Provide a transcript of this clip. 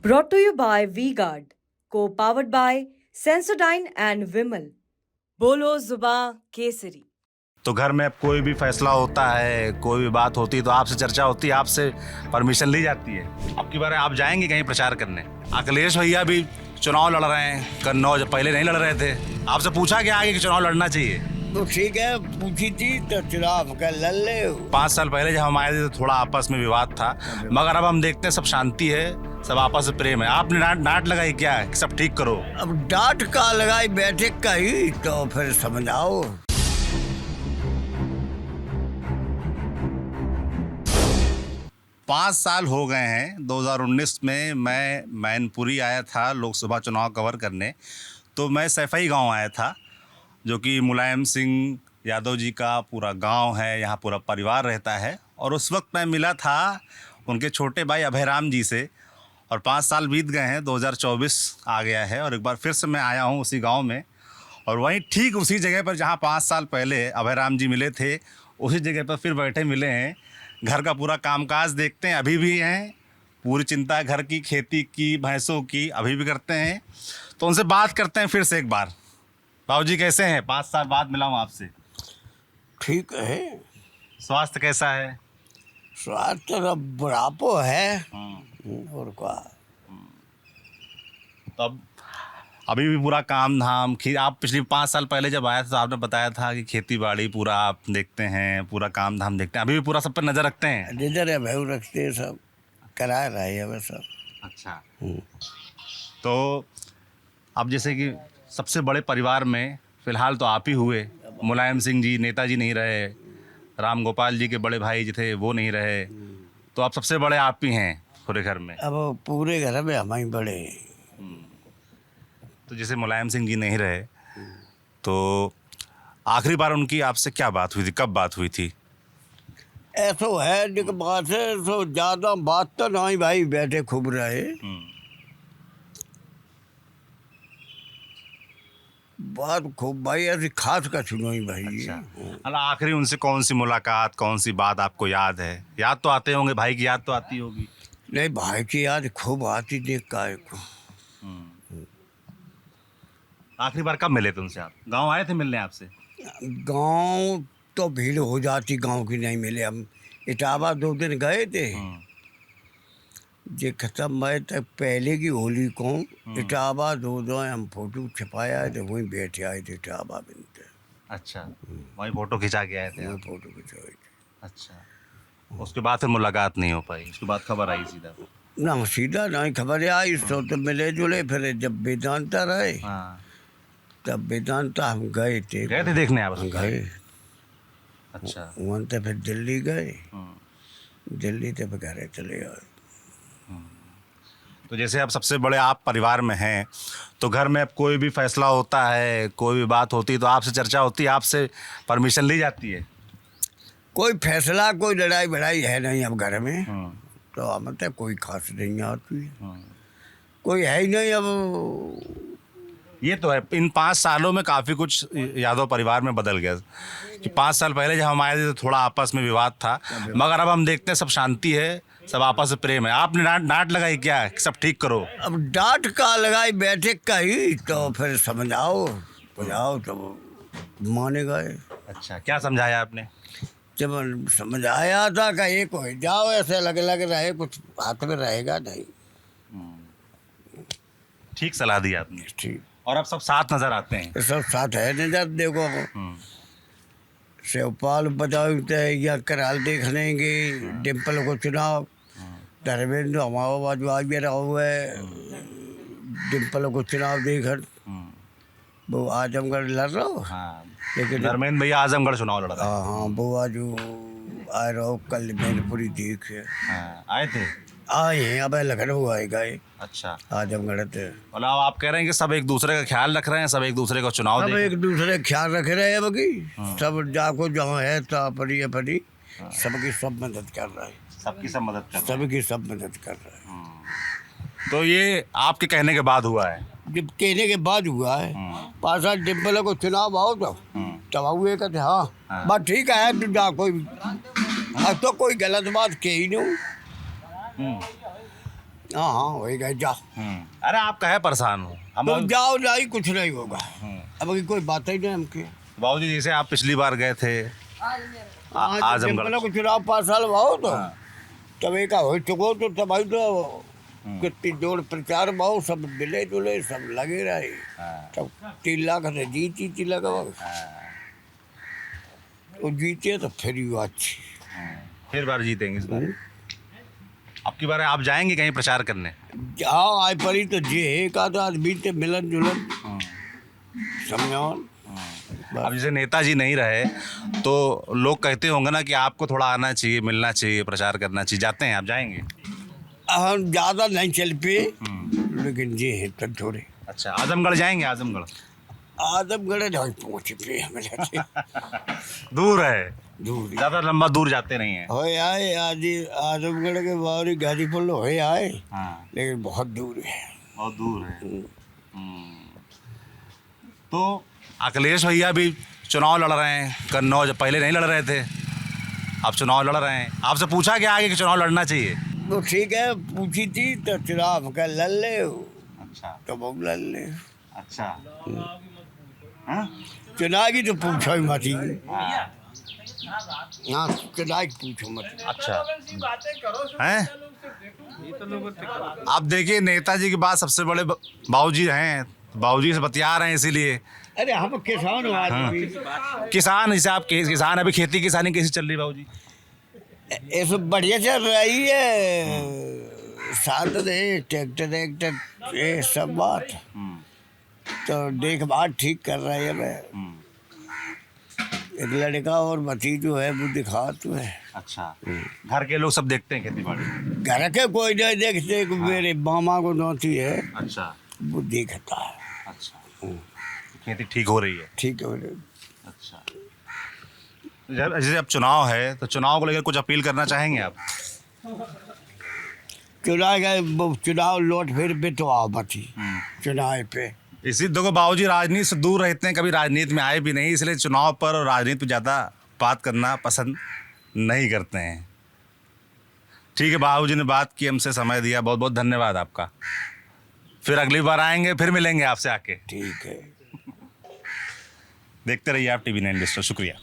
Brought to you by V-Guard, co-powered by Sensodyne and Vimal. बोलो जुबां केसरी। तो घर में अब कोई भी फैसला होता है, कोई भी बात होती है तो आपसे चर्चा होती है, आपसे परमिशन ली जाती है। अब की बार आप जाएंगे कहीं प्रचार करने? अखिलेश भैया भी चुनाव लड़ रहे हैं, कन्नौज पहले नहीं लड़ रहे थे। आपसे पूछा गया आगे कि चुनाव लड़ना चाहिए? तो ठीक है, पूछी थी तो चुनाव का लड़ ले। 5 साल पहले जब हम आए थे तो थोड़ा आपस में विवाद था, मगर अब हम देखते हैं सब शांति है, सब आपस में प्रेम है। आपने डांट लगाई क्या कि सब ठीक करो? अब डांट का लगाई बैठक का ही, तो फिर समझाओ। पाँच साल हो गए हैं। 2019 में मैं मैनपुरी आया था लोकसभा चुनाव कवर करने। तो मैं सैफई गांव आया था, जो कि मुलायम सिंह यादव जी का पूरा गांव है, यहाँ पूरा परिवार रहता है। और उस वक्त मैं मिला था उनके छोटे भाई अभयराम जी से। और 5 साल बीत गए हैं, 2024 आ गया है और एक बार फिर से मैं आया हूँ उसी गांव में। और वहीं ठीक उसी जगह पर जहाँ 5 साल पहले अभयराम जी मिले थे, उसी जगह पर फिर बैठे मिले हैं। घर का पूरा कामकाज देखते हैं, अभी भी हैं। पूरी चिंता घर की, खेती की, भैंसों की अभी भी करते हैं। तो उनसे बात करते हैं फिर से एक बार। बाबूजी कैसे हैं? 5 साल बाद मिला हूँ आपसे। ठीक है। स्वास्थ्य कैसा है? स्वास्थ्य तो बुढ़ापो है और क्या। तो अब अभी भी पूरा काम धाम आप पिछली 5 साल पहले जब आया था तो आपने बताया था कि खेती बाड़ी पूरा आप देखते हैं, पूरा काम धाम देखते हैं। अभी भी पूरा सब पर नज़र रखते हैं? नजर है भाई, रखते हैं, सब करा रहे हैं वह सब। अच्छा। तो अब जैसे कि सबसे बड़े परिवार में फिलहाल तो आप ही हुए। मुलायम सिंह जी नेताजी नहीं रहे, राम गोपाल जी के बड़े भाई जी थे वो नहीं रहे, तो आप सबसे बड़े आप ही हैं पूरे घर में। अब पूरे घर में हम ही बड़े। तो जैसे मुलायम सिंह जी नहीं रहे, तो आखिरी बार उनकी आपसे क्या बात हुई थी, कब बात हुई थी? ऐसा है जो बात है, तो ज़्यादा बात तो नहीं भाई, बैठे खूब रहे। बात खूब भाई, ऐसी खास का सुनो ही भाई। अच्छा। आखिरी उनसे कौन सी मुलाकात, कौन सी बात आपको याद है? याद तो आते होंगे, भाई की याद तो आती होगी। नहीं, भाई की याद खूब आती, देख का को। आखिरी बार कब मिले थे उनसे? आप गांव आए थे मिलने आपसे? गांव तो भीड़ हो जाती, गांव की नहीं मिले। हम इटावा 2 दिन गए थे। जे खत्म मैं तक पहले की होली को इटावा 2 हम फोटो छपाया है, तो वहीं बैठे आए थे इटावा बिनते। अच्छा, वहीं फोटो खिंचा के आए थे आप? फोटो खिंचवाई थी। अच्छा। उसके बाद फिर मुलाकात नहीं हो पाई? उसके बाद खबर आई सीधा? ना सीधा नहीं खबर आई, तो मिले जुले। फिर जब वेदांता रहे, तब वेदांता हम गए थे देखने आप? गए। अच्छा। वहाँ से फिर दिल्ली गए, दिल्ली से फिर घर चले आए। तो जैसे अब सबसे बड़े आप परिवार में हैं, तो घर में अब कोई भी फैसला होता है, कोई भी बात होती है तो आपसे चर्चा होती है, आपसे परमिशन ली जाती है? कोई फैसला, कोई लड़ाई बड़ाई है नहीं अब घर में। तो हम तो कोई खास नहीं आती, कोई है ही नहीं अब। ये तो है, इन 5 सालों में काफ़ी कुछ यादव परिवार में बदल गया। कि 5 साल पहले जब हम आए थे तो थोड़ा आपस में विवाद था, मगर अब हम देखते हैं सब शांति है, सब आपस में प्रेम है। आपने डांट लगाई क्या कि सब ठीक करो? अब डांट का लगाई बैठक का ही, तो फिर समझाओ बुझाओ तो माने गए। अच्छा, क्या समझाया आपने? जब समझाया था कि एक हो जाओ, ऐसे अलग अलग रहे, कुछ हाथ में रहेगा नहीं। ठीक सलाह दी आपने। ठीक। और अब सब साथ नजर आते हैं? सब साथ है नजर। देखो शिवपाल बताते या कराल देख लेंगे, डिम्पल को चुनाव, धर्मेंद्र हमारा बाजू आ भी रहा हुआ है, डिम्पल को चुनाव देखकर वो आजमगढ़ लड़ रहा हो। लेकिन धर्मेंद्र भैया आजमगढ़ चुनाव लड़ रहा है। हाँ, वो आजू आ रहा हो, कल मैनपुरी देख आए थे? आए हैं, अब लखनऊ आए गए। अच्छा। आजमगढ़ थे। मतलब आप कह रहे हैं कि सब एक दूसरे का ख्याल रख रहे हैं, सब एक दूसरे का चुनाव सब एक दूसरे का ख्याल रख रहे हैं बाकी। सब जाको जहाँ है तो अपनी अपनी सबकी सब मदद कर रहा है। सबकी सब मदद कर रहे हैं। सबकी सब मदद कर रहा है। तो ये आपके कहने के बाद हुआ है? जब कहने के बाद हुआ है। 5 साल डिम्पल को चुनाव आओ तो तब हुए कहते हाँ बात ठीक है, तू जा कोई अब तो कोई गलत बात कही नहीं। हाँ हाँ वही गए जाओ। अरे आप कहे परेशान हो हम तुम जाओ नहीं कुछ नहीं होगा। अब अभी कोई बात ही नहीं हमकी। बाबूजी जैसे आप पिछली बार गए थे आजमगढ़। डिम्पल को चुनाव 5 साल भाव तो तब एक हो चुको तो तब आई तो कितनी जोड़ प्रचार भाव सब मिले जुले सब लगे रहे। तब 3 लाख से जीती लगा वो जीते तो फिर ही अच्छी। फिर बार जीतेंगे इस बार। अब की बार आप जाएंगे कहीं प्रचार करने? हाँ आए परी तो जे एक आधा आदमी से मिलन जुलन समझो। अब जैसे नेताजी नहीं रहे तो लोग कहते होंगे ना कि आपको थोड़ा आना चाहिए, मिलना चाहिए, प्रचार करना चाहिए। जाते हैं आप, जाएंगे? हम ज़्यादा नहीं चल पे लेकिन जे है तो थोड़े। अच्छा आजमगढ़ जाएंगे? आजमगढ़ आजमगढ़ नहीं पहुँच पे हमें दूर है, दूर ज़्यादा लंबा दूर जाते नहीं हैं। होए आए आज आजमगढ़ के बाहरी गाजीपुर होए आए लेकिन बहुत दूर है। बहुत दूर है। तो अखिलेश भैया भी चुनाव लड़ रहे हैं, कन्नौज पहले नहीं लड़ रहे थे, अब चुनाव लड़ रहे हैं। आपसे पूछा क्या आगे कि चुनाव लड़ना चाहिए? तो ठीक है पूछी थी तो चुनाव का लड़ ले। अच्छा तो वो लड़ ले। अच्छा चुनाव की तो पूछो ही मत ही। हाँ चुनाव की पूछो मत। अच्छा हैं? आप देखिए नेताजी के बाद सबसे बड़े बाबूजी हैं, बाबूजी से बतिया रहे हैं इसीलिए। अरे हम किसान आदमी। किसान जैसे आप किसान, अभी खेती किसानी कैसी चल रही है बाबूजी? ये सब बढ़िया चल रही है। साधन है ट्रैक्टर ये सब बात तो देखभाल ठीक कर रहे हैं। मैं एक लड़का और भतीजो है वो दिखाते है। अच्छा घर के लोग सब देखते हैं खेती बाड़ी? घर के कोई नहीं देखते। मेरे मामा को नौती है। अच्छा वो देखता है। अच्छा खेती ठीक हो रही है? ठीक है। अच्छा जैसे अब चुनाव है तो चुनाव को लेकर कुछ अपील करना चाहेंगे आप? चुनाव लौट फिर भी तो आओ मती चुनाव पे। इसी देखो बाबूजी राजनीति से दूर रहते हैं, कभी राजनीति में आए भी नहीं, इसलिए चुनाव पर और राजनीति पर ज़्यादा बात करना पसंद नहीं करते हैं। ठीक है बाबूजी ने बात की, हमसे समय दिया, बहुत बहुत धन्यवाद आपका। फिर अगली बार आएंगे, फिर मिलेंगे आपसे आके। ठीक है। देखते रहिए आप TV9 डिजिटल। शुक्रिया।